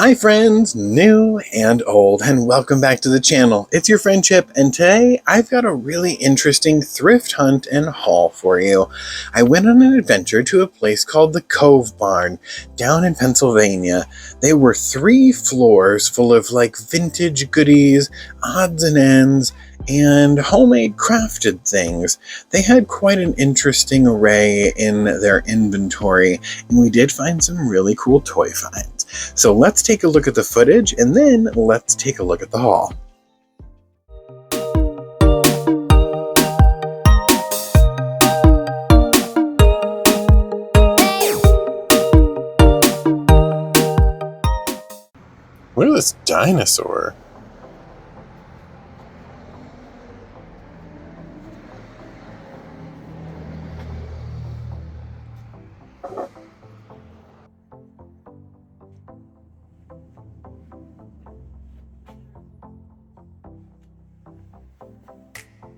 Hi friends, new and old, and welcome back to the channel. It's your friend Chip, and today I've got a really interesting thrift hunt and haul for you. I went on an adventure to a place called the Cove Barn down in Pennsylvania. They were 3 floors full of vintage goodies, odds and ends, and homemade crafted things. They had quite an interesting array in their inventory, and we did find some really cool toy finds. So let's take a look at the footage, and then let's take a look at the haul. Look at this dinosaur.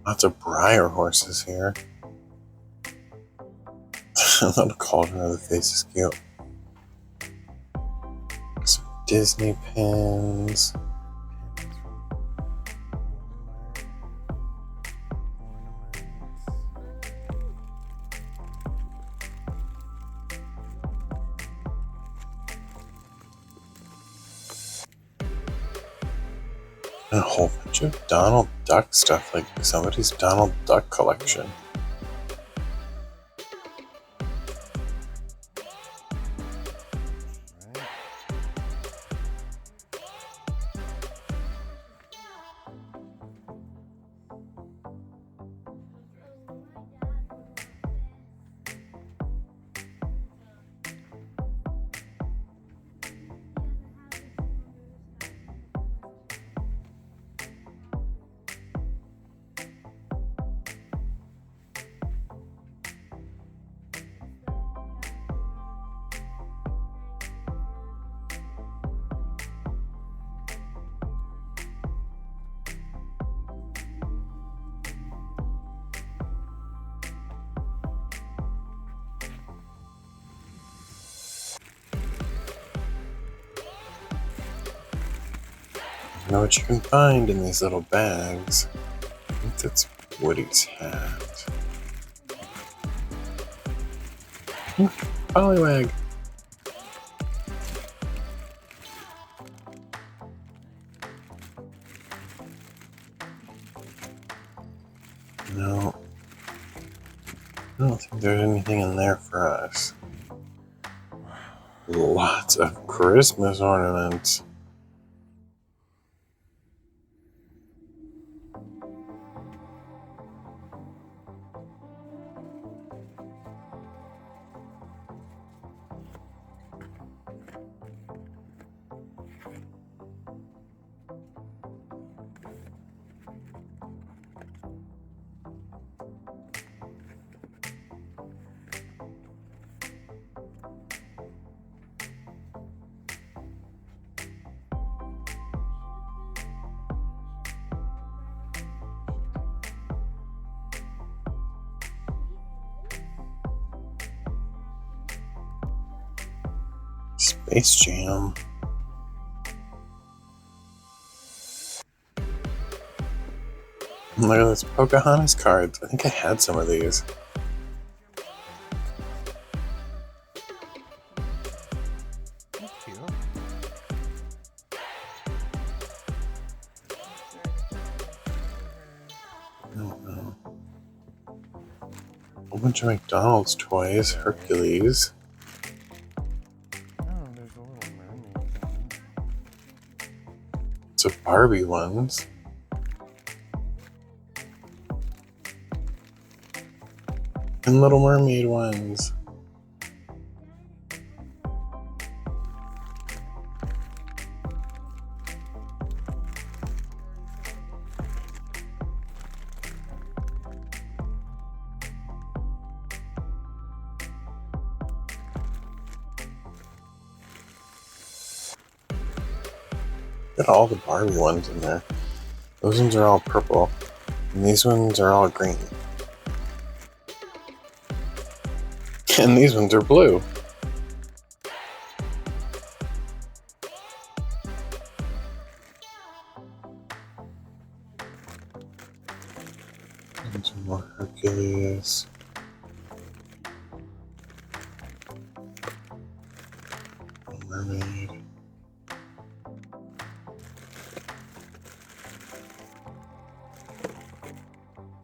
Lots of briar horses here. I thought a cauldron of the face is cute. Some Disney pins. And a whole bunch of Donald Duck stuff, like somebody's Donald Duck collection. You know what you can find in these little bags? I think that's Woody's hat. Poliwag. No. I don't think there's anything in there for us. Lots of Christmas ornaments. Space Jam. Look at this Pocahontas cards. I think I had some of these. That's cute. I don't know. A whole bunch of McDonald's toys. Hercules. There's a little mermaid. Some Barbie ones. And Little Mermaid ones. Got all the Barbie ones in there. Those ones are all purple, and these ones are all green. And these ones are blue. And some more Hercules. Mermaid.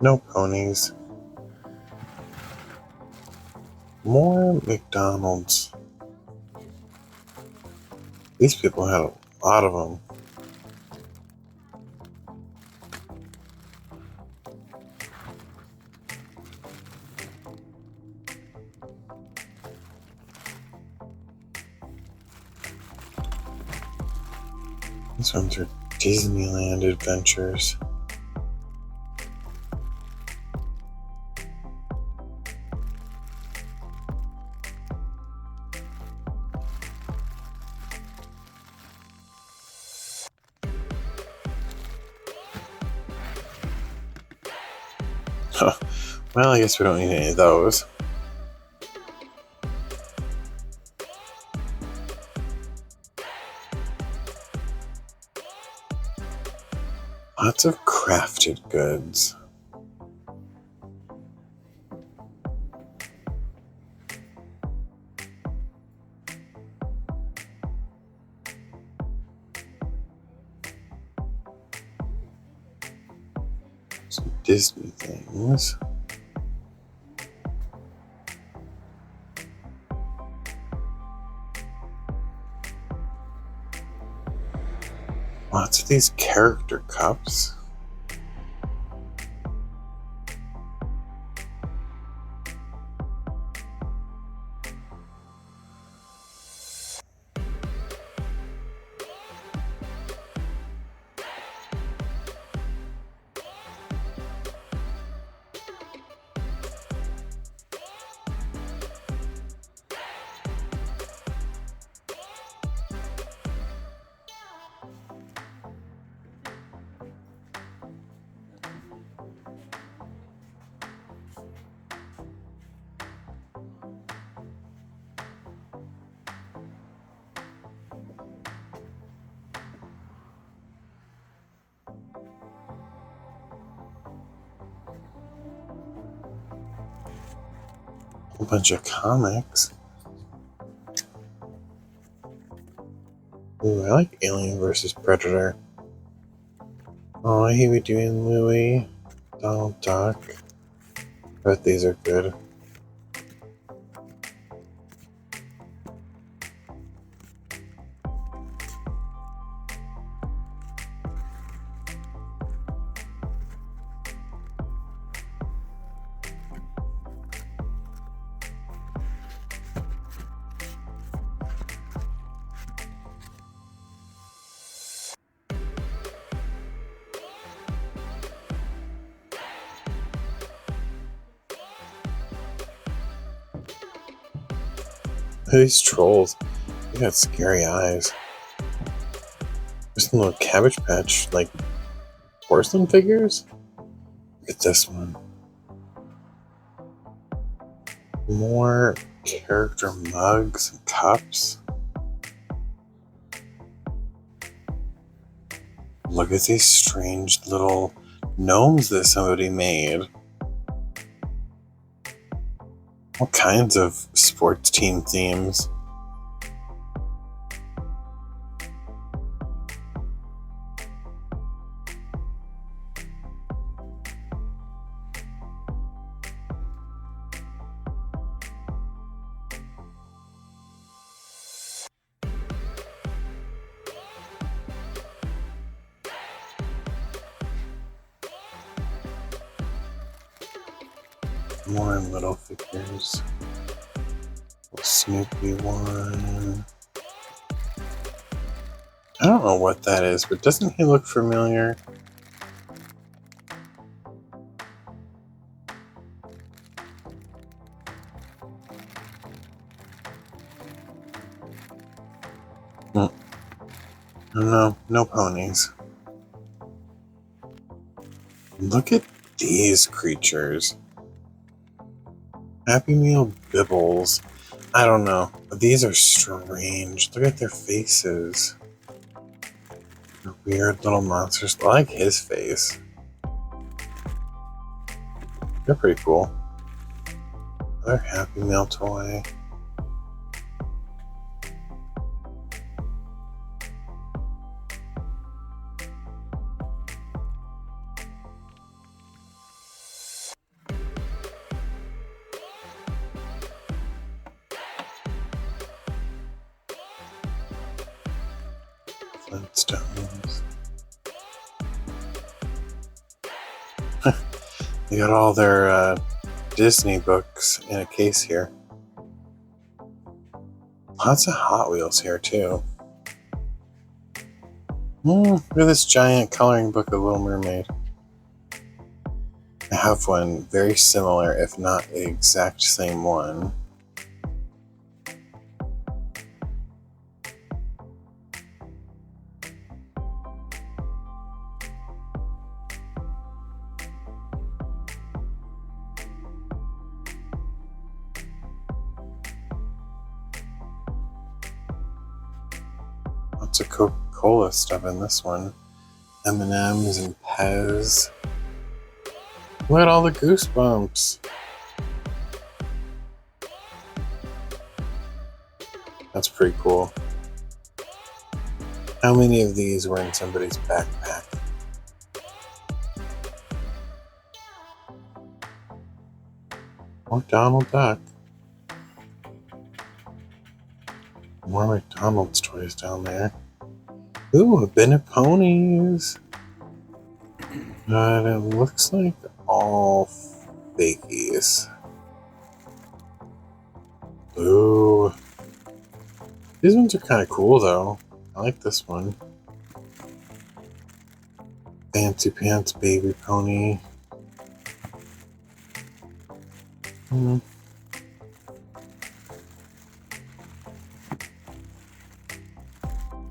No ponies. More McDonald's. These people had a lot of them. These ones are Disneyland adventures. Huh. Well, I guess we don't need any of those. Lots of crafted goods. Some Disney things. Lots of these character cups. A bunch of comics. Ooh, I like Alien vs. Predator. Oh, I hate doing Louie, Donald Duck. Bet these are good. Look at these trolls. They got scary eyes. There's some little Cabbage Patch, like, porcelain figures? Look at this one. More character mugs and cups. Look at these strange little gnomes that somebody made. All kinds of sports team themes. More little figures. Snoopy one. I don't know what that is, but doesn't he look familiar? No ponies. Look at these creatures. Happy Meal Bibbles. I don't know. These are strange. Look at their faces. They're weird little monsters. I like his face. They're pretty cool. Another Happy Meal toy. Flintstones. They got all their Disney books in a case here. Lots of Hot Wheels here too. Look at this giant coloring book of Little Mermaid. I have one very similar, if not the exact same one. Lots of Coca-Cola stuff in this one. M&M's and Pez. Look at all the Goosebumps. That's pretty cool. How many of these were in somebody's backpack? More Donald Duck. More McDonald's toys down there. Ooh, a bin of ponies. But it looks like all fakies. Ooh. These ones are kind of cool though. I like this one. Fancy Pants Baby Pony.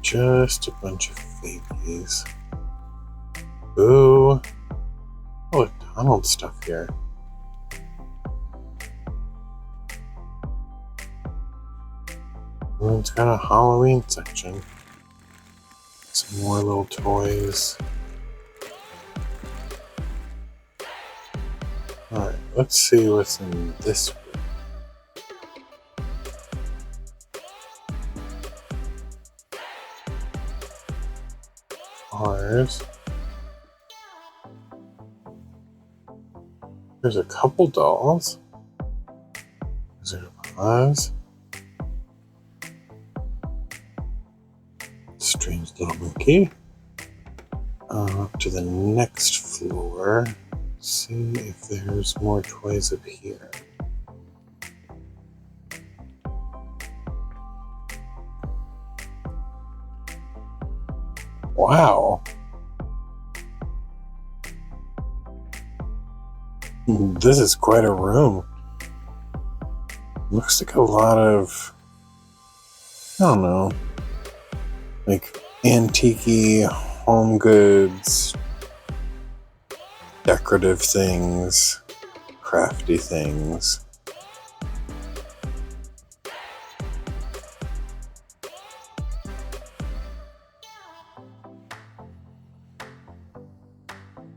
Just a bunch of fakies. Ooh. Oh, Donald stuff here. Ooh, it's got a Halloween section. Some more little toys. Alright, let's see what's in this room. Cars. There's a couple dolls. Is there a pause? Strange little monkey. Up to the next floor. See if there's more toys up here. Wow. This is quite a room. Looks like a lot of, I don't know, like antique home goods, decorative things, crafty things.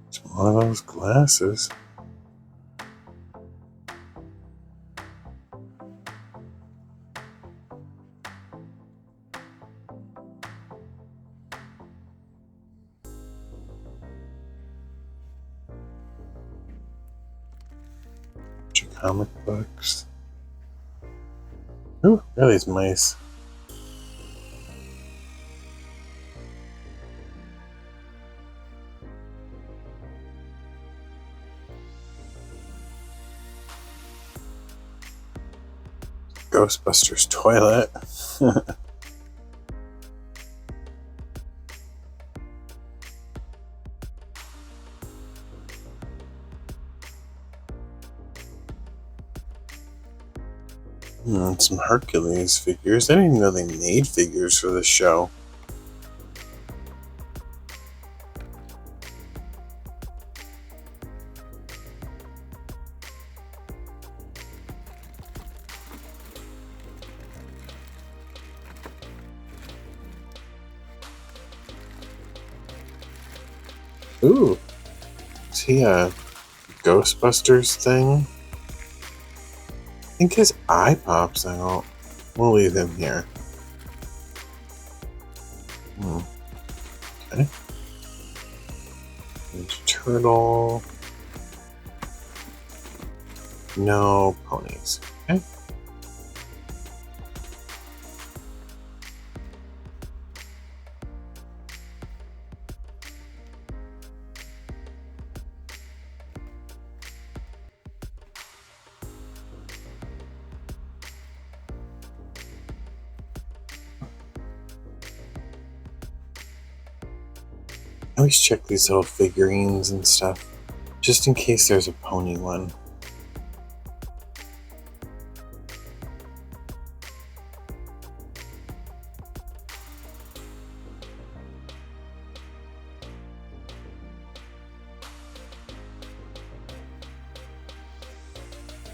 It's one of those glasses. Comic books. Ooh, look at these mice. Ghostbusters toilet. And some Hercules figures. I didn't even know they made figures for this show. Ooh. Is he a Ghostbusters thing. I think his eye pops out. We'll leave him here. Okay. There's turtle. No ponies. Okay. I always check these little figurines and stuff, just in case there's a pony one.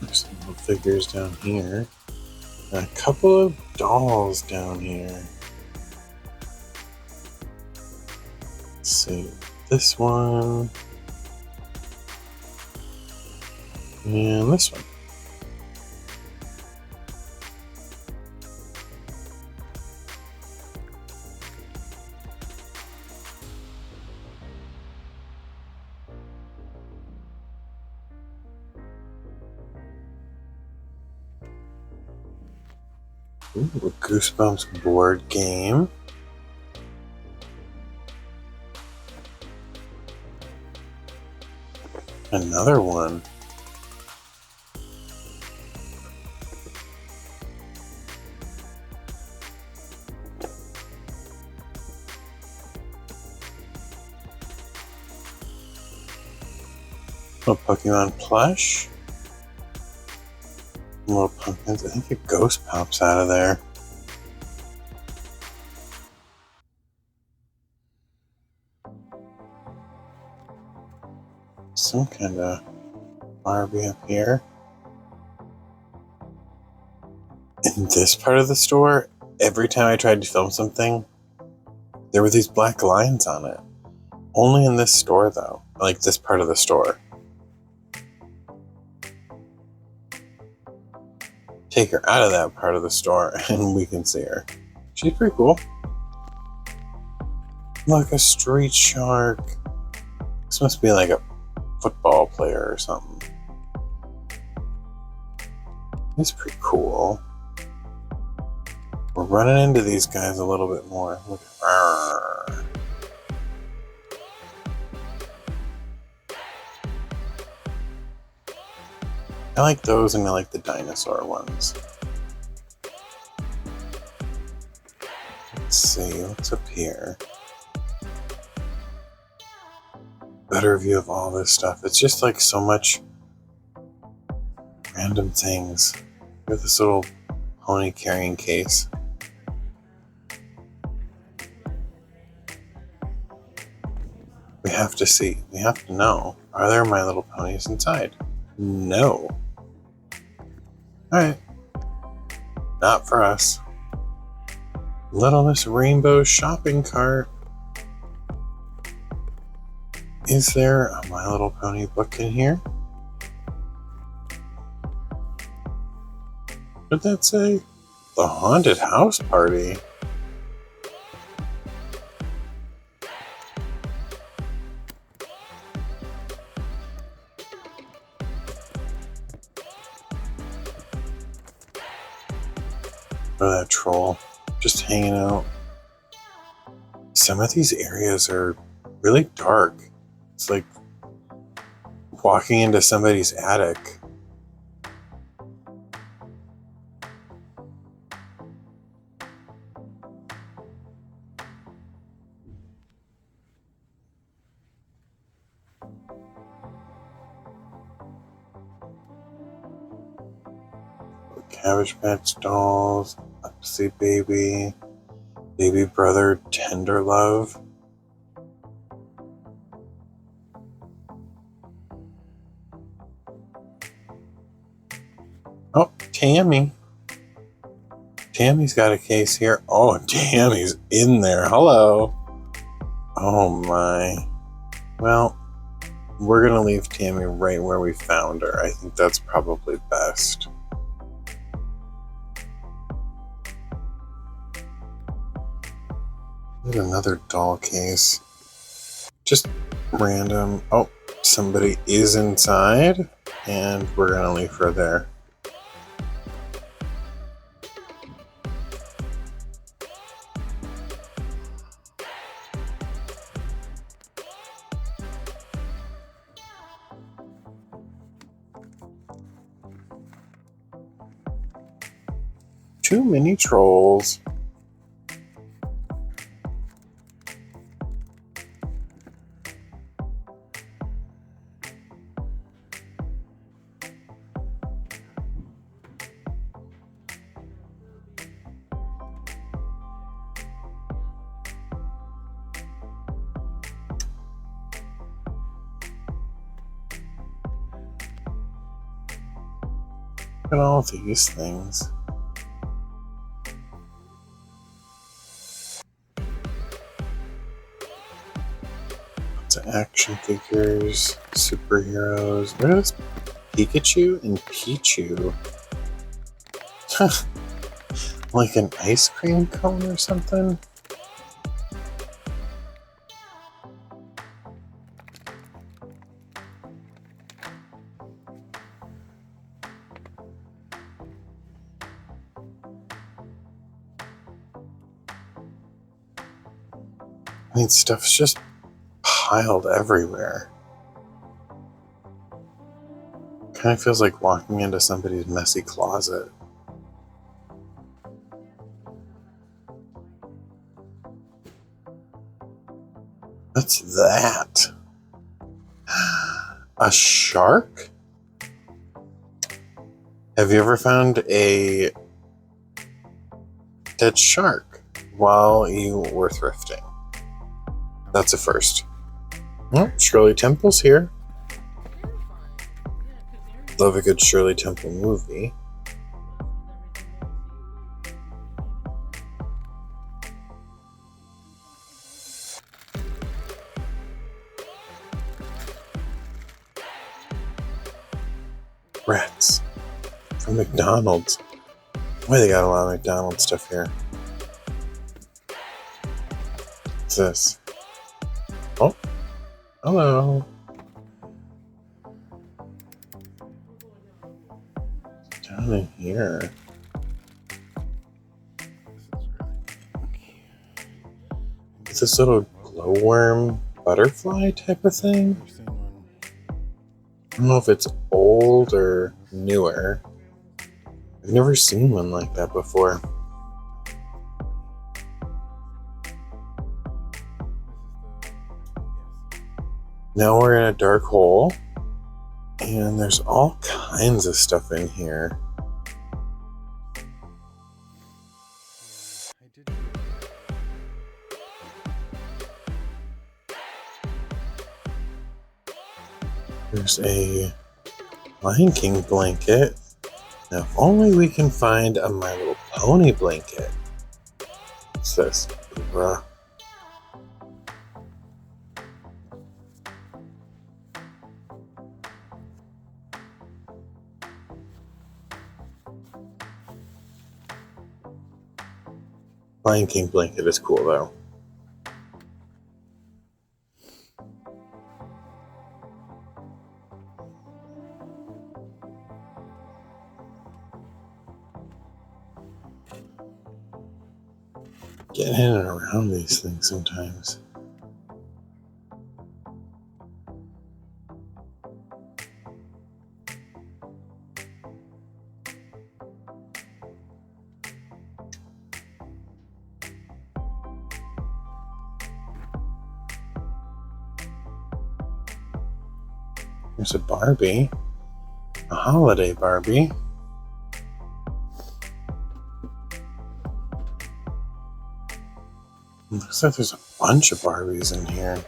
There's some little figures down here. And a couple of dolls down here. Let's see. This one. And this one. Ooh, a Goosebumps board game. Another one. A Pokemon plush. Little pumpkins. I think a ghost pops out of there. Some kind of Barbie up here. In this part of the store, every time I tried to film something, there were these black lines on it. Only in this store, though. Like this part of the store. Take her out of that part of the store and we can see her. She's pretty cool. Look, a street shark. This must be like a football player or something. He's pretty cool. We're running into these guys a little bit more. Look at I like those and I like the dinosaur ones. Let's see, what's up here? Better view of all this stuff. It's just like so much random things. With this little pony carrying case. We have to see. We have to know. Are there My Little Ponies inside? No. Alright. Not for us. Little Miss Rainbow shopping cart. Is there a My Little Pony book in here? What did that say? The Haunted House Party. Oh, that troll. Just hanging out. Some of these areas are really dark. It's like walking into somebody's attic. Cabbage Patch dolls, Upsy Baby, Baby Brother Tender Love. Oh, Tammy. Tammy's got a case here. Oh, Tammy's in there. Hello. Oh my. Well, We're gonna leave Tammy right where we found her. I think that's probably best. Need another doll case. Just random. Oh, somebody is inside, and we're gonna leave her there. Too many trolls. Look at all these things. Lots of action figures, superheroes. Where's Pikachu and Pichu? Like an ice cream cone or something? I mean, stuff's just piled everywhere. Kind of feels like walking into somebody's messy closet. What's that? A shark? Have you ever found a dead shark while you were thrifting? That's a first. Oh, Shirley Temple's here. Love a good Shirley Temple movie. Rats from McDonald's. Boy, they got a lot of McDonald's stuff here. What's this? Oh, hello. Down in here. It's this little glowworm butterfly type of thing. I don't know if it's old or newer. I've never seen one like that before. Now we're in a dark hole, and there's all kinds of stuff in here. There's a Lion King blanket. Now, if only we can find a My Little Pony blanket. What's this? Bruh. Lion King blanket is cool though. Getting in and around these things sometimes. There's a Barbie, a holiday Barbie. Looks like there's a bunch of Barbies in here.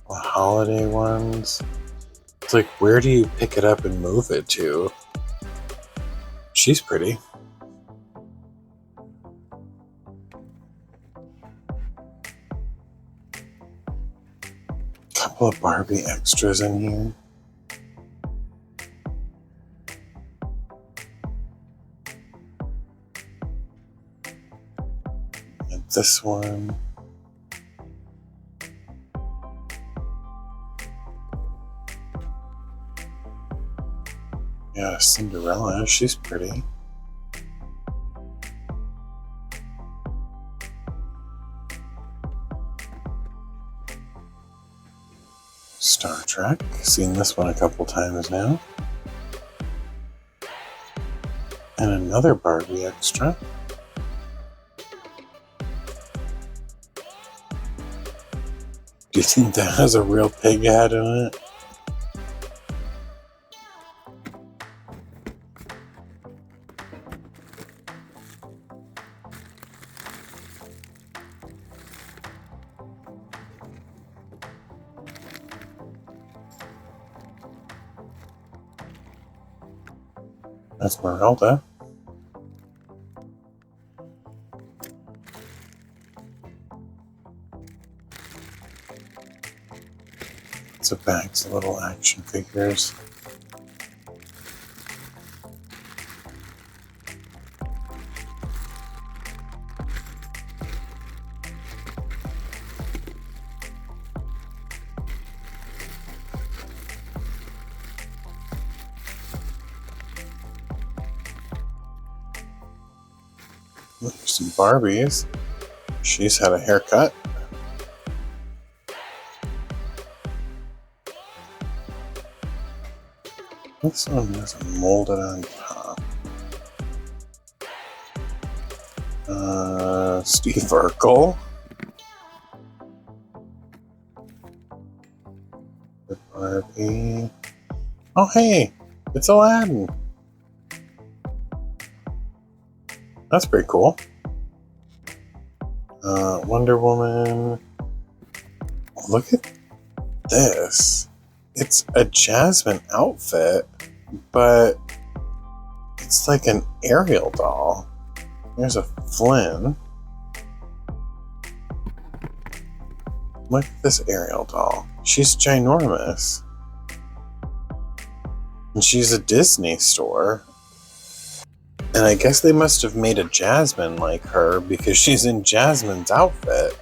The holiday ones. It's like, where do you pick it up and move it to? She's pretty. couple of Barbie extras in here. And this one. Yeah, Cinderella, she's pretty. Star Trek, seen this one a couple times now. And another Barbie extra. Do you think that has a real pig head in it? That's Merelda. It's a bags of little action figures. There's some Barbies. She's had a haircut. This one has a molded on top. Steve Urkel. The Barbie. Oh hey, it's Aladdin. That's pretty cool. Wonder Woman. Look at this. It's a Jasmine outfit, but it's like an Ariel doll. There's a Flynn. Look at this Ariel doll. She's ginormous. And she's a Disney store. And I guess they must have made a Jasmine like her because she's in Jasmine's outfit.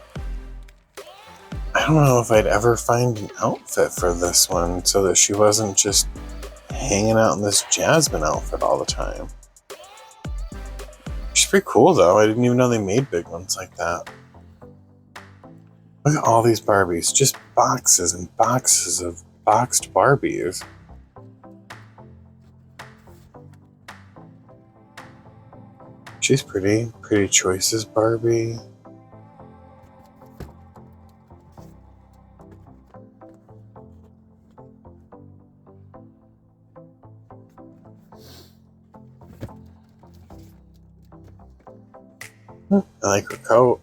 I don't know if I'd ever find an outfit for this one so that she wasn't just hanging out in this Jasmine outfit all the time. She's pretty cool though. I didn't even know they made big ones like that. Look at all these Barbies. Just boxes and boxes of boxed Barbies. She's pretty. Pretty choices, Barbie. I like her coat.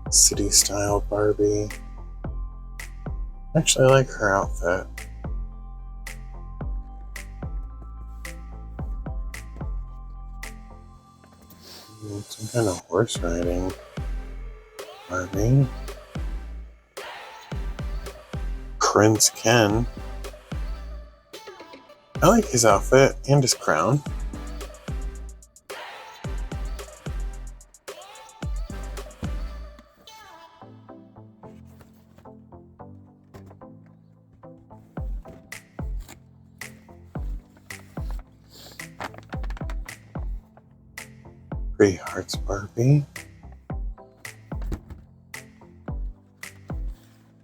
City style Barbie. Actually, I like her outfit. Some kind of horse riding Barbie. Prince Ken. I like his outfit and his crown. Pretty Hearts Barbie.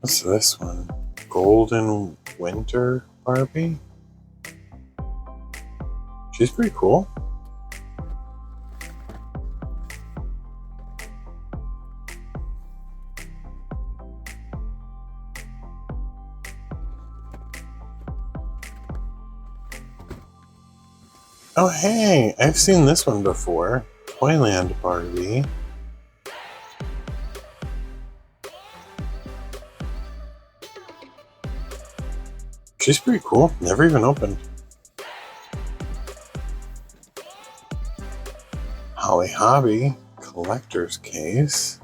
What's this one? Golden Winter Barbie? She's pretty cool. Oh hey, I've seen this one before. Toyland Barbie. She's pretty cool. Never even opened. Holly Hobby collector's case.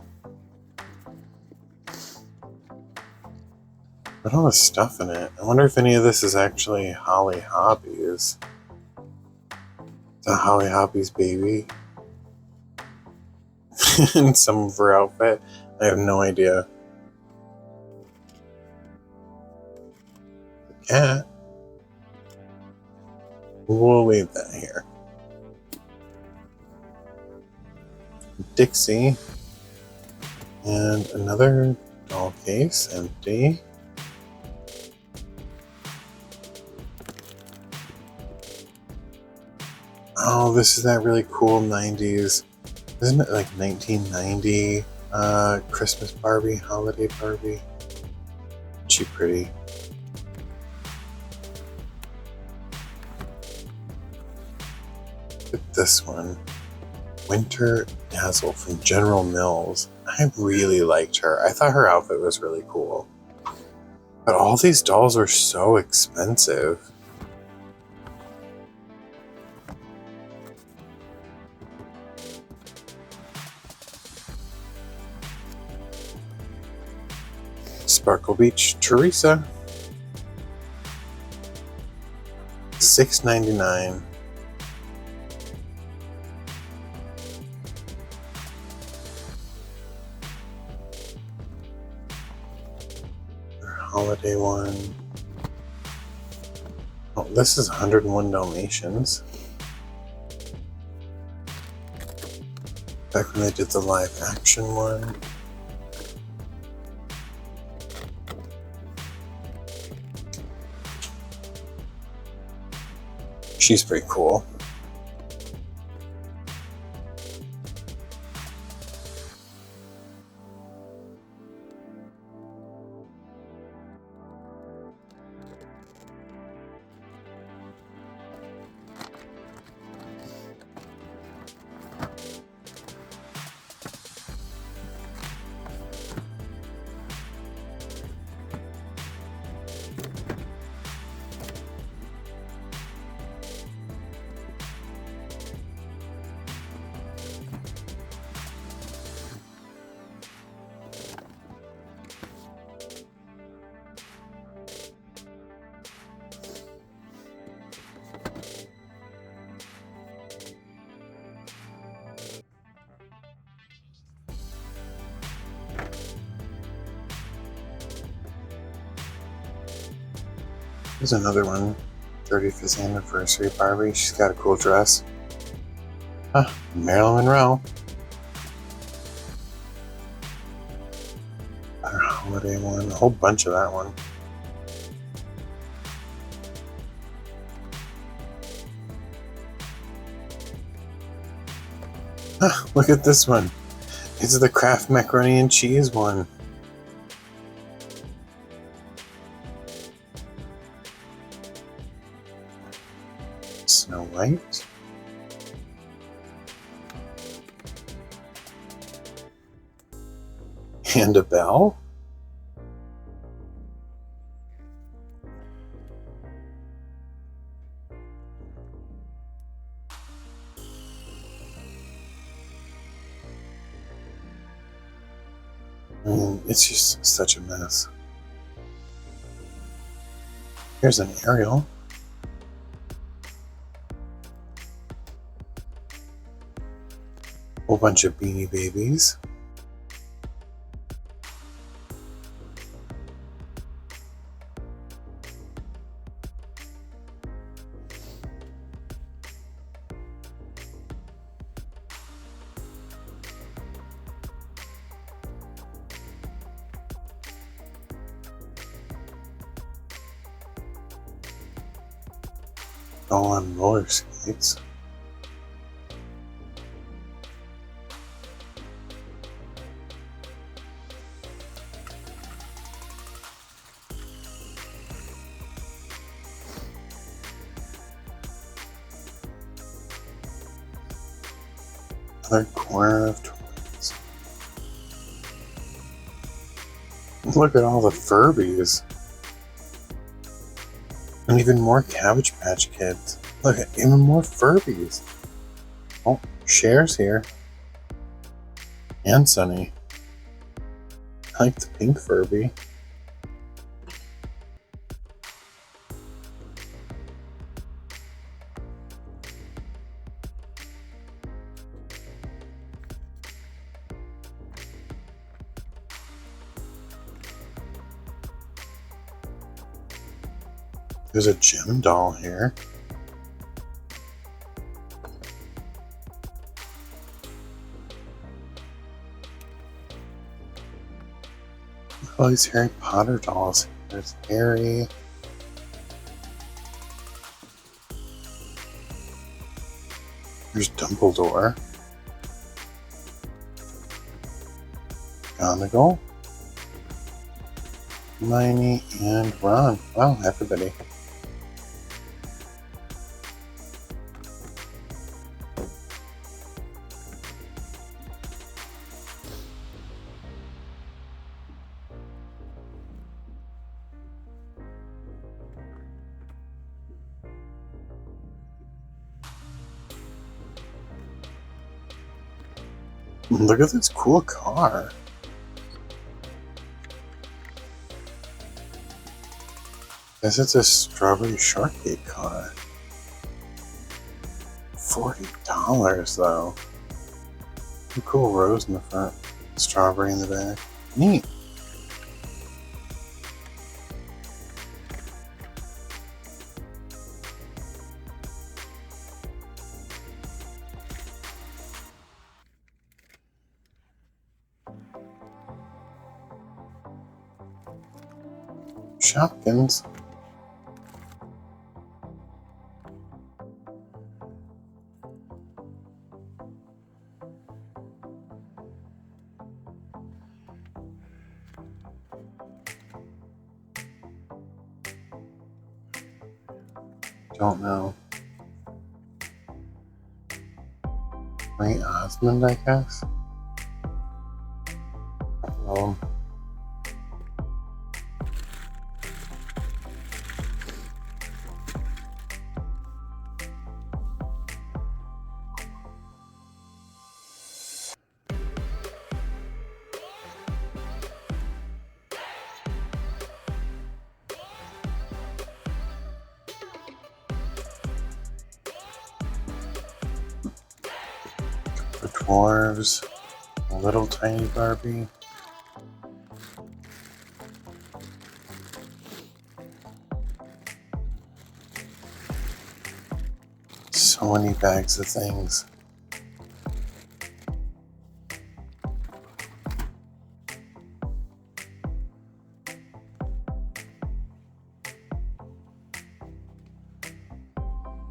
Got all this stuff in it. I wonder if any of this is actually Holly Hobbies. It's a Holly Hobbies baby. And some of her outfit. I have no idea. The cat. We'll leave that here. Dixie. And another doll case, empty. Oh, this is that really cool 90s. Isn't it like 1990 Christmas Barbie, holiday Barbie? She pretty. Look at this one. Winter Dazzle from General Mills. I really liked her. I thought her outfit was really cool. But all these dolls are so expensive. Sparkle Beach Teresa. $6.99. Holiday one. Oh, this is 101 Dalmatians. Back when they did the live action one. She's pretty cool. Here's another one. 35th anniversary Barbie. She's got a cool dress. Huh, Marilyn Monroe. Our holiday one. A whole bunch of that one. Huh, look at this one. It's the Kraft macaroni and cheese one. Snow White. And a bell. I mean, it's just such a mess. Here's an Ariel. Whole bunch of Beanie Babies. All on roller skates. Another corner of toys. Look at all the Furbies. And even more Cabbage Patch Kids. Look at even more Furbies. Oh, Cher's here. And Sunny. I like the pink Furby. There's a gem doll here. Look at all these Harry Potter dolls. There's Harry. There's Dumbledore. McGonagall. Hermione and Ron. Wow, everybody. Look at this cool car. Guess it's a strawberry shortcake car. $40 though. A cool rose in the front, strawberry in the back. Neat. Shopkins. Don't know. Ray Osmond, I guess. The dwarves, a little tiny Barbie. So many bags of things.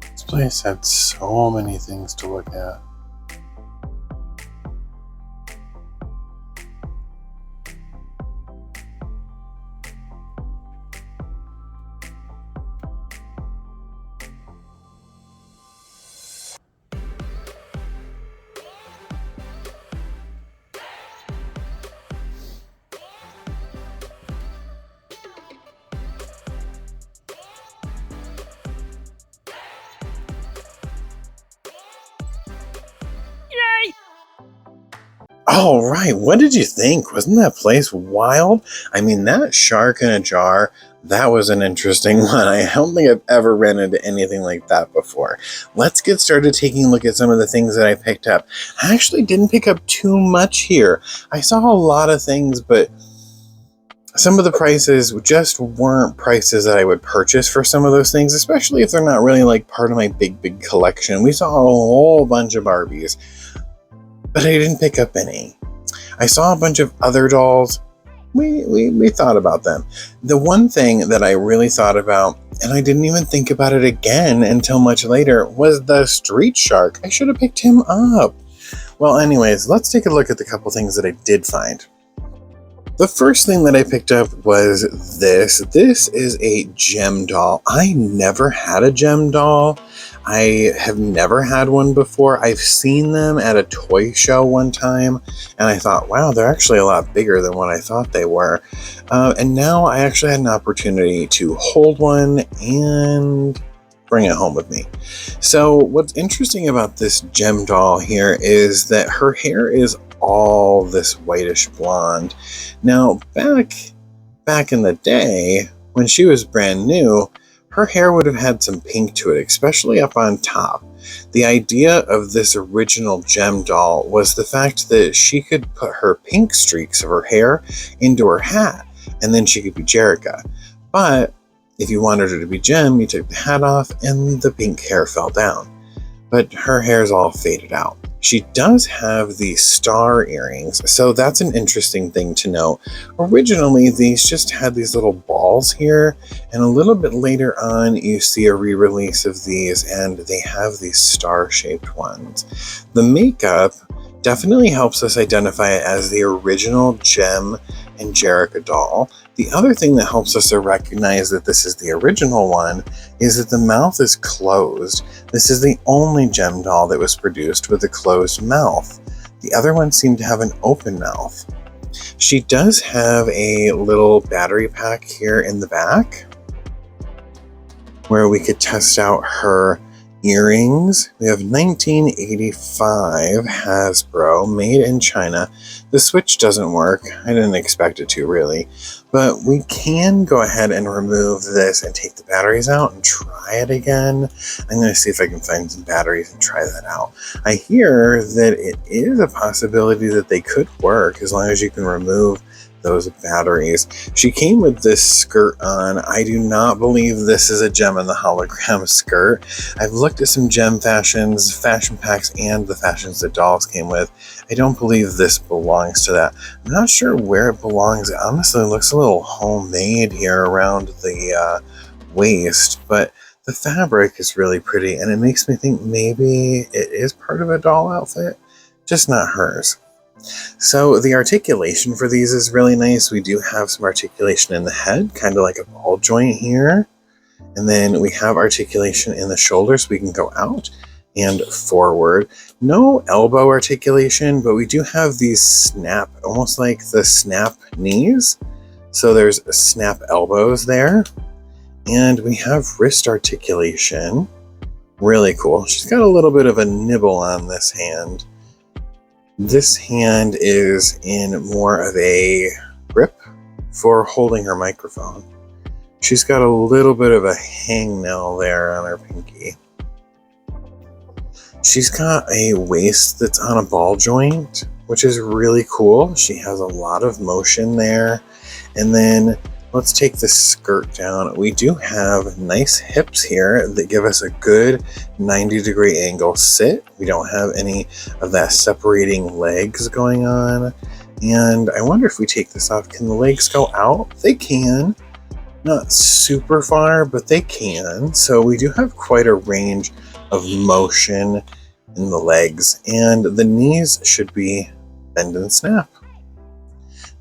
This place had so many things to look at. All right, what did you think? Wasn't that place wild? I mean, that shark in a jar, that was an interesting one. I don't think I've ever ran into anything like that before. Let's get started taking a look at some of the things that I picked up. I actually didn't pick up too much here. I saw a lot of things, but some of the prices just weren't prices that I would purchase for some of those things, especially if they're not really like part of my big collection. We saw a whole bunch of Barbies, but I didn't pick up any. I saw a bunch of other dolls. We thought about them. The one thing that I really thought about, and I didn't even think about it again until much later, was the street shark. I should have picked him up. Well, anyways, let's take a look at the couple things that I did find. The first thing that I picked up was this. This is a gem doll. I never had a gem doll. I have never had one before. I've seen them at a toy show one time, and I thought, wow, they're actually a lot bigger than what I thought they were. And now I actually had an opportunity to hold one and bring it home with me. So what's interesting about this gem doll here is that her hair is all this whitish blonde. Now, back in the day, when she was brand new, her hair would have had some pink to it, especially up on top. The idea of this original gem doll was the fact that she could put her pink streaks of her hair into her hat, and then she could be Jerrica. But if you wanted her to be Gem, you took the hat off and the pink hair fell down. But her hair's all faded out. She does have these star earrings, so that's an interesting thing to note. Originally, these just had these little balls here, and a little bit later on, you see a re-release of these, and they have these star-shaped ones. The makeup definitely helps us identify it as the original Gem and Jerrica doll. The other thing that helps us to recognize that this is the original one is that the mouth is closed. This is the only Gem doll that was produced with a closed mouth. The other ones seem to have an open mouth. She does have a little battery pack here in the back where we could test out her earrings. We have 1985 Hasbro, made in China. The switch doesn't work. I didn't expect it to, really. But we can go ahead and remove this and take the batteries out and try it again. I'm going to see if I can find some batteries and try that out. I hear that it is a possibility that they could work as long as you can remove those batteries. She came with this skirt on. I do not believe this is a Gem and the Hologram skirt. I've looked at some Gem fashions, fashion packs, and the fashions that dolls came with. I don't believe this belongs to that. I'm not sure where it belongs. It honestly looks a little homemade here around the waist, but the fabric is really pretty, and it makes me think maybe it is part of a doll outfit, just not hers. So the articulation for these is really nice. We do have some articulation in the head, kind of like a ball joint here. And then we have articulation in the shoulders. We can go out and forward. No elbow articulation, but we do have these snap, almost like the snap knees. So there's snap elbows there. And we have wrist articulation. Really cool. She's got a little bit of a nibble on this hand. This hand is in more of a grip for holding her microphone. She's got a little bit of a hangnail there on her pinky. She's got a waist that's on a ball joint, which is really cool. She has a lot of motion there. And then let's take the skirt down. We do have nice hips here that give us a good 90-degree angle sit. We don't have any of that separating legs going on. And I wonder if we take this off, can the legs go out? They can. Not super far, but they can. So we do have quite a range of motion in the legs. And the knees should be bend and snap.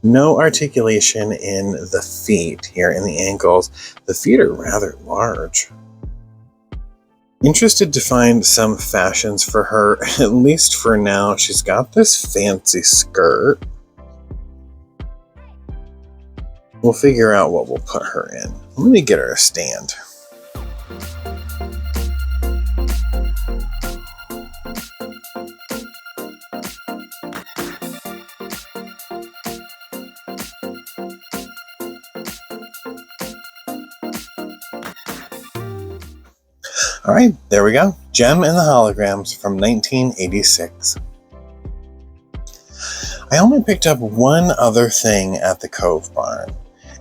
No articulation in the feet here, in the ankles. The feet are rather large. Interested to find some fashions for her, at least for now. She's got this fancy skirt. We'll figure out what we'll put her in. Let me get her a stand. All right, there we go. Gem and the Holograms from 1986. I only picked up one other thing at the Cove barn,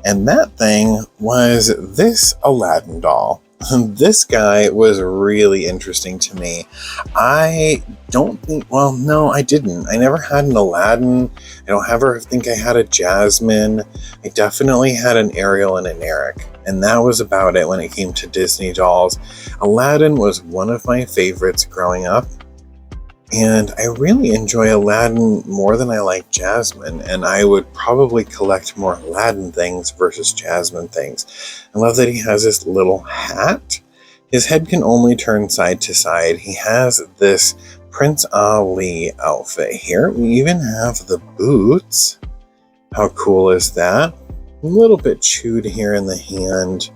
and that thing was this Aladdin doll. This guy was really interesting to me. I don't think, well, no, I didn't. I never had an Aladdin. I don't ever think I had a Jasmine. I definitely had an Ariel and an Eric, and that was about it when it came to Disney dolls. Aladdin was one of my favorites growing up, and I really enjoy Aladdin more than I like Jasmine, and I would probably collect more Aladdin things versus Jasmine things. I love that he has this little hat. His head can only turn side to side. He has this Prince Ali outfit here. We even have the boots. How cool is that? A little bit chewed here in the hand.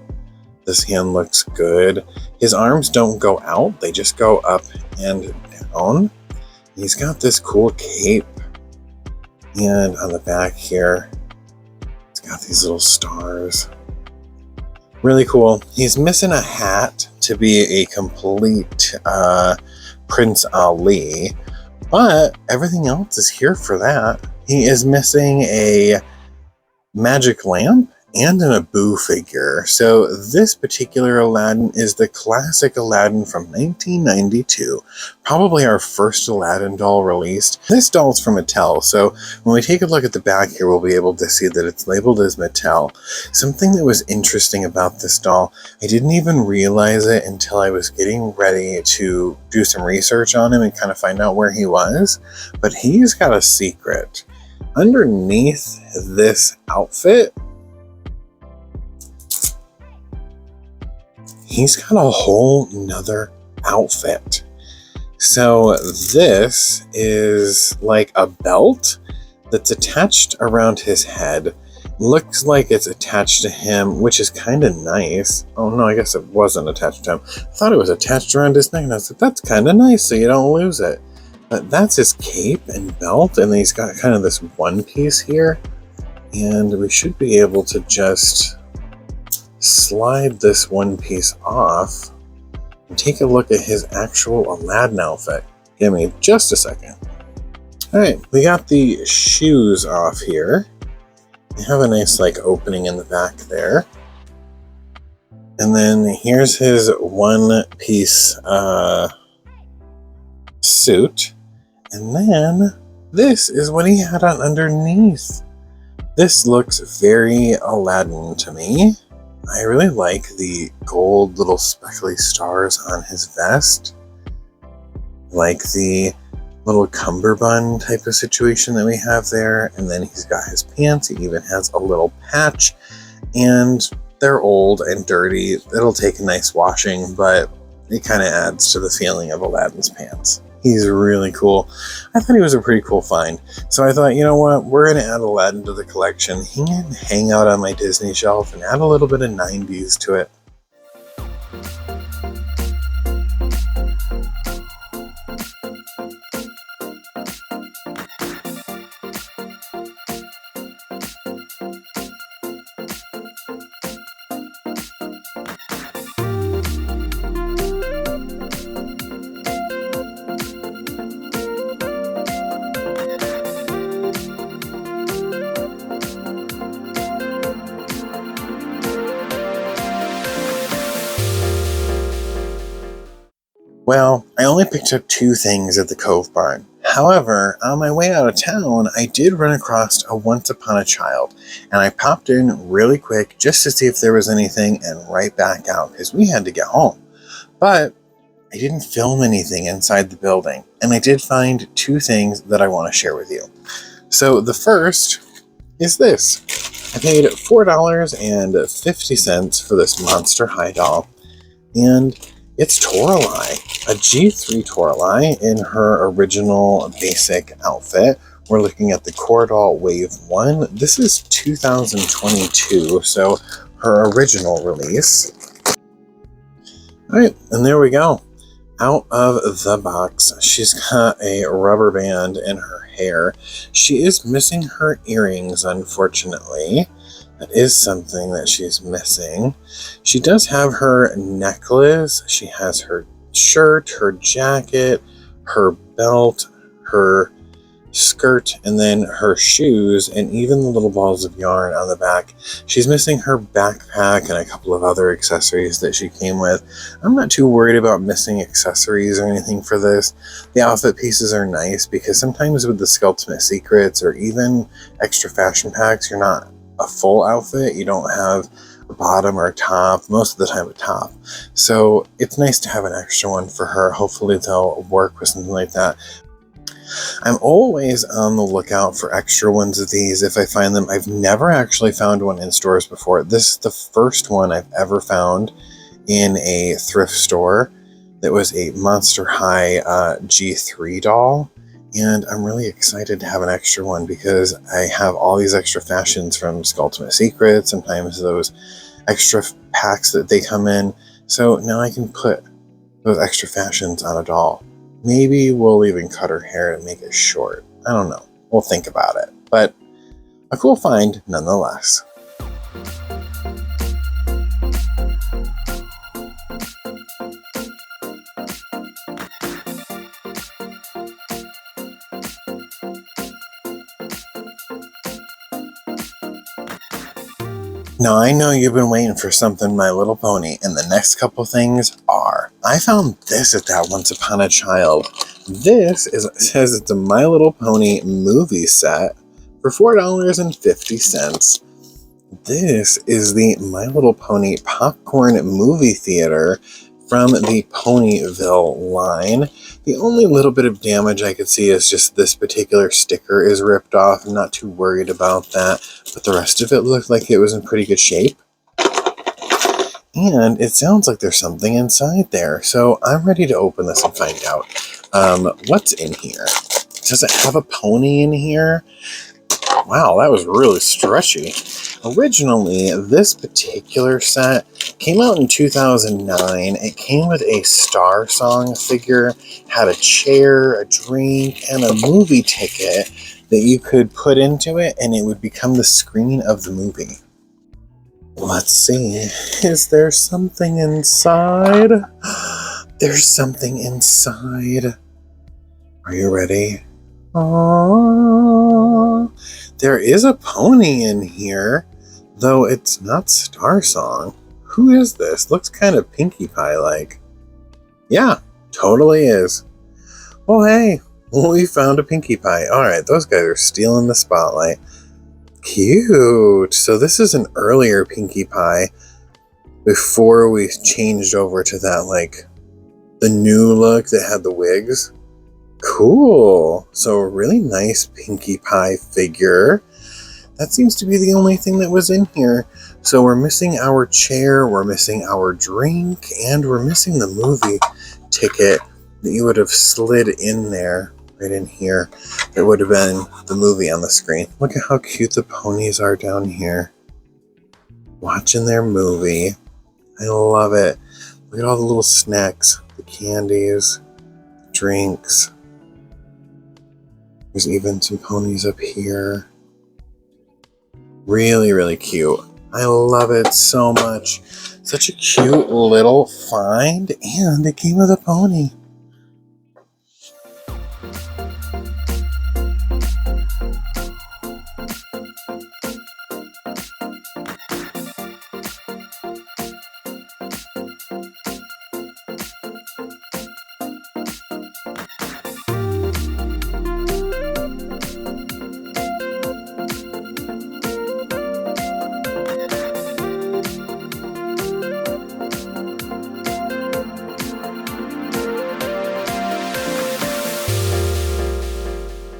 This hand looks good. His arms don't go out, they just go up and down. He's got this cool cape. And on the back here, it's got these little stars. Really cool. He's missing a hat to be a complete Prince Ali, but everything else is here for that. He is missing a magic lamp and an Abu figure. So this particular Aladdin is the classic Aladdin from 1992, probably our first Aladdin doll released. This doll's from Mattel, so when we take a look at the back here, we'll be able to see that it's labeled as Mattel. Something that was interesting about this doll, I didn't even realize it until I was getting ready to do some research on him and kind of find out where he was, but he's got a secret. Underneath this outfit, he's got a whole nother outfit. So this is like a belt that's attached around his head. Looks like it's attached to him, which is kind of nice. Oh no, I guess it wasn't attached to him. I thought it was attached around his neck, and I said, that's kind of nice so you don't lose it. But that's his cape and belt, and then he's got kind of this one piece here. And we should be able to just slide this one piece off and take a look at his actual Aladdin outfit. Give me just a second. Alright, we got the shoes off here. They have a nice like opening in the back there. And then here's his one piece suit. And then this is what he had on underneath. This looks very Aladdin to me. I really like the gold little speckly stars on his vest. Like the little cummerbund type of situation that we have there. And then he's got his pants. He even has a little patch. And they're old and dirty. It'll take a nice washing, but it kind of adds to the feeling of Aladdin's pants. He's really cool. I thought he was a pretty cool find. So I thought, you know what? We're going to add Aladdin to the collection. He can hang out on my Disney shelf and add a little bit of 90s to it. Well, I only picked up 2 things at the Cove barn. However, on my way out of town, I did run across a Once Upon a Child, and I popped in really quick just to see if there was anything and right back out because we had to get home. But I didn't film anything inside the building, and I did find 2 things that I want to share with you. So the first is this. I paid $4.50 for this Monster High doll, and it's Toralei, a G3 Toralei in her original basic outfit. We're looking at the Core Doll Wave 1. This is 2022, so her original release. Alright, and there we go. Out of the box, she's got a rubber band in her hair. She is missing her earrings, unfortunately. That is something that she's missing. She does have her necklace. She has her shirt, her jacket, her belt, her skirt, and then her shoes, and even the little balls of yarn on the back. She's missing her backpack and a couple of other accessories that she came with. I'm not too worried about missing accessories or anything for this. The outfit pieces are nice because sometimes with the Sculptment Secrets or even extra fashion packs, you're not a full outfit. You don't have a bottom or a top, most of the time a top. So it's nice to have an extra one for her. Hopefully they'll work with something like that. I'm always on the lookout for extra ones of these if I find them. I've never actually found one in stores before. This is the first one I've ever found in a thrift store that was a Monster High G3 doll. And I'm really excited to have an extra one because I have all these extra fashions from Sculptment Secrets. Sometimes those extra packs that they come in. So now I can put those extra fashions on a doll. Maybe we'll even cut her hair and make it short. I don't know. We'll think about it. But a cool find nonetheless. Now, I know you've been waiting for something My Little Pony, and the next couple things are. I found this at that Once Upon a Child. It says it's a My Little Pony movie set for $4.50. This is the My Little Pony Popcorn Movie Theater from the Ponyville line. The only little bit of damage I could see is just this particular sticker is ripped off. I'm not too worried about that, but the rest of it looked like it was in pretty good shape. And it sounds like there's something inside there, so I'm ready to open this and find out what's in here. Does it have a pony in here? Wow, that was really stretchy. Originally, this particular set came out in 2009. It came with a Star Song figure, had a chair, a drink, and a movie ticket that you could put into it, and it would become the screen of the movie. Let's see. Is there something inside? There's something inside. Are you ready? Aww. There is a pony in here, though it's not Star Song. Who is this? Looks kind of Pinkie Pie-like. Yeah, totally is. Oh, hey, we found a Pinkie Pie. All right, those guys are stealing the spotlight. Cute. So this is an earlier Pinkie Pie before we changed over to that, like, the new look that had the wigs. Cool. So a really nice Pinkie Pie figure. That seems to be the only thing that was in here. So we're missing our chair, we're missing our drink, and we're missing the movie ticket that you would have slid in there, right in here. It would have been the movie on the screen. Look at how cute the ponies are down here, watching their movie. I love it. Look at all the little snacks, the candies, drinks. There's even some ponies up here. Really, really cute. I love it so much. Such a cute little find, and it came with a pony.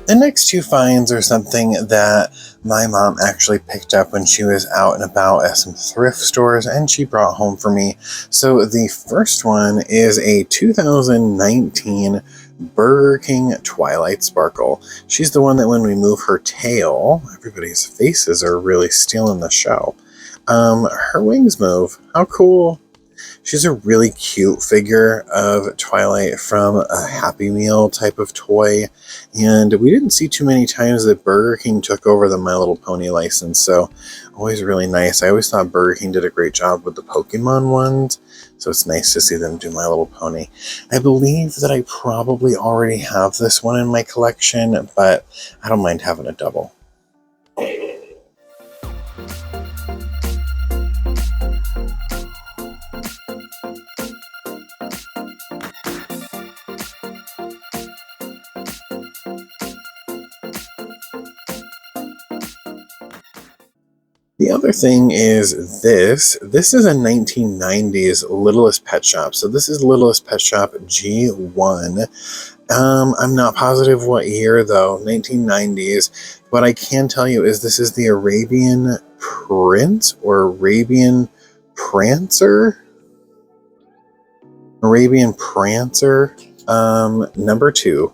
The next two finds are something that my mom actually picked up when she was out and about at some thrift stores, and she brought home for me. So the first one is a 2019 Burger King Twilight Sparkle. She's the one that when we move her tail, everybody's faces are really stealing the show. Her wings move. How cool. She's a really cute figure of Twilight from a Happy Meal type of toy, and we didn't see too many times that Burger King took over the My Little Pony license, so always really nice. I always thought Burger King did a great job with the Pokemon ones, so it's nice to see them do My Little Pony. I believe that I probably already have this one in my collection, but I don't mind having a double. The other thing is this. This is a 1990s Littlest Pet Shop. So this is Littlest Pet Shop G1. I'm not positive what year though, 1990s. What I can tell you is this is the Arabian Prince or Arabian Prancer. Arabian Prancer, number 2.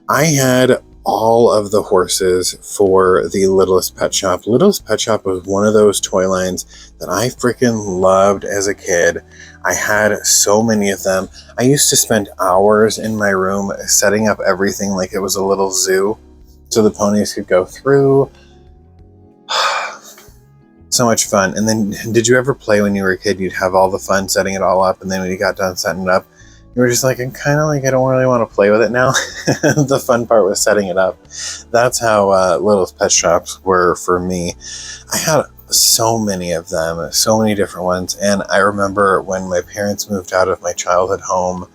I had all of the horses for the Littlest Pet Shop. Littlest Pet Shop was one of those toy lines that I freaking loved as a kid. I had so many of them. I used to spend hours in my room setting up everything like it was a little zoo so the ponies could go through. So much fun. And then did you ever play when you were a kid? You'd have all the fun setting it all up, and then when you got done setting it up, you were just like, I'm kind of like, I don't really want to play with it now. The fun part was setting it up. That's how Littlest Pet Shops were for me. I had so many of them, so many different ones. And I remember when my parents moved out of my childhood home,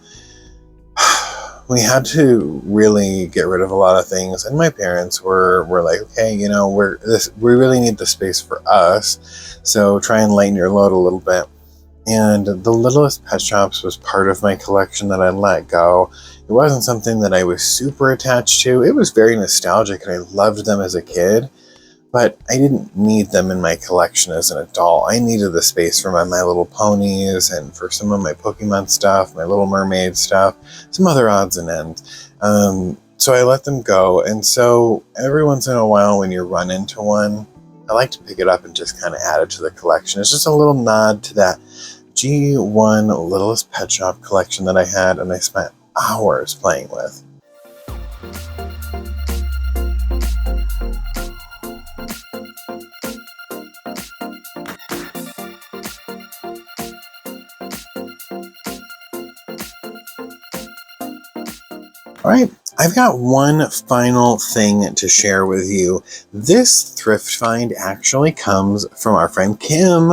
we had to really get rid of a lot of things. And my parents were like, okay, you know, we really need the space for us. So try and lighten your load a little bit. And the Littlest Pet Shops was part of my collection that I let go. It wasn't something that I was super attached to. It was very nostalgic and I loved them as a kid, but I didn't need them in my collection as an adult. I needed the space for my Little Ponies and for some of my Pokemon stuff, my Little Mermaid stuff, some other odds and ends. So I let them go. And so every once in a while when you run into one, I like to pick it up and just kind of add it to the collection. It's just a little nod to that G1 Littlest Pet Shop collection that I had and I spent hours playing with. All right, I've got one final thing to share with you. This thrift find actually comes from our friend Kim.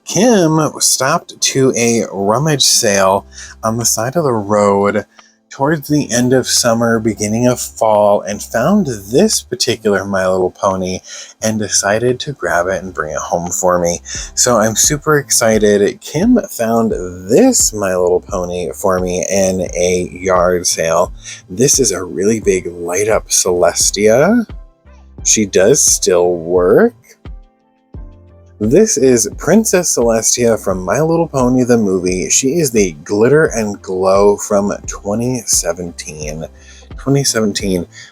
Kim stopped to a rummage sale on the side of the road towards the end of summer, beginning of fall, and found this particular My Little Pony and decided to grab it and bring it home for me. So I'm super excited. Kim found this My Little Pony for me in a yard sale. This is a really big light up Celestia. She does still work. This is Princess Celestia from My Little Pony the movie. She is the Glitter and Glow from 2017.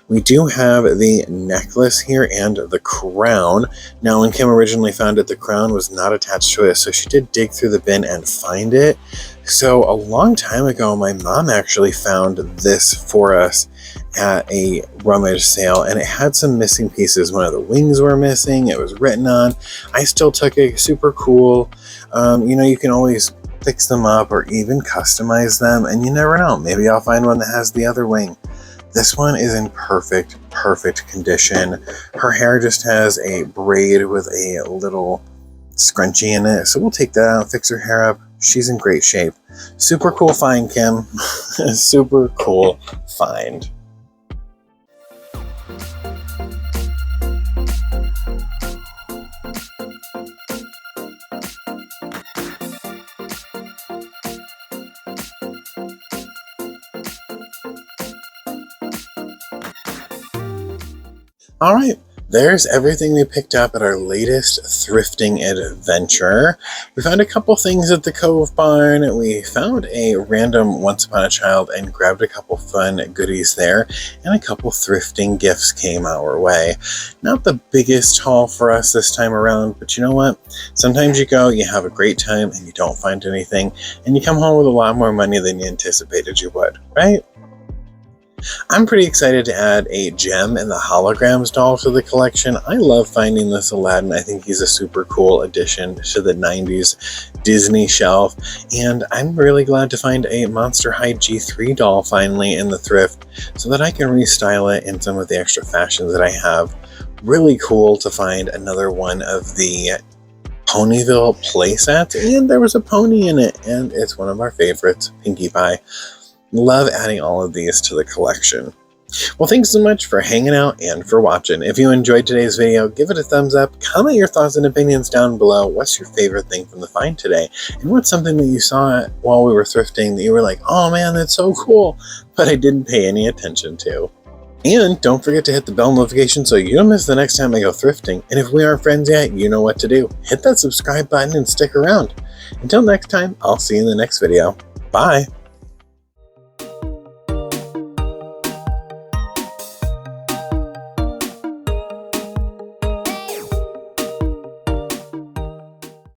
We do have the necklace here and the crown. Now, when Kim originally found it, the crown was not attached to it, so she did dig through the bin and find it. So a long time ago, my mom actually found this for us at a rummage sale, and it had some missing pieces. One of the wings were missing. It was written on. I still took it. Super cool. You can always fix them up or even customize them, and you never know. Maybe I'll find one that has the other wing. This one is in perfect condition. Her hair just has a braid with a little scrunchie in it, so we'll take that out, fix her hair up. She's in great shape. Super cool find, Kim. Super cool find. All right, there's everything we picked up at our latest thrifting adventure. We found a couple things at the Cove barn. We found a random Once Upon a Child and grabbed a couple fun goodies there, and a couple thrifting gifts came our way. Not the biggest haul for us this time around, but you know what? Sometimes you go, you have a great time, and you don't find anything, and you come home with a lot more money than you anticipated you would, right? I'm pretty excited to add a Gem and the Holograms doll to the collection. I love finding this Aladdin. I think he's a super cool addition to the 90s Disney shelf. And I'm really glad to find a Monster High G3 doll finally in the thrift so that I can restyle it in some of the extra fashions that I have. Really cool to find another one of the Ponyville playsets. And there was a pony in it, and it's one of our favorites, Pinkie Pie. Love adding all of these to the collection. Well, thanks so much for hanging out and for watching. If you enjoyed today's video, give it a thumbs up, comment your thoughts and opinions down below. What's your favorite thing from the find today? And what's something that you saw while we were thrifting that you were like, oh man, that's so cool, but I didn't pay any attention to? And don't forget to hit the bell notification so you don't miss the next time I go thrifting. And if we aren't friends yet, you know what to do. Hit that subscribe button and stick around. Until next time, I'll see you in the next video. Bye!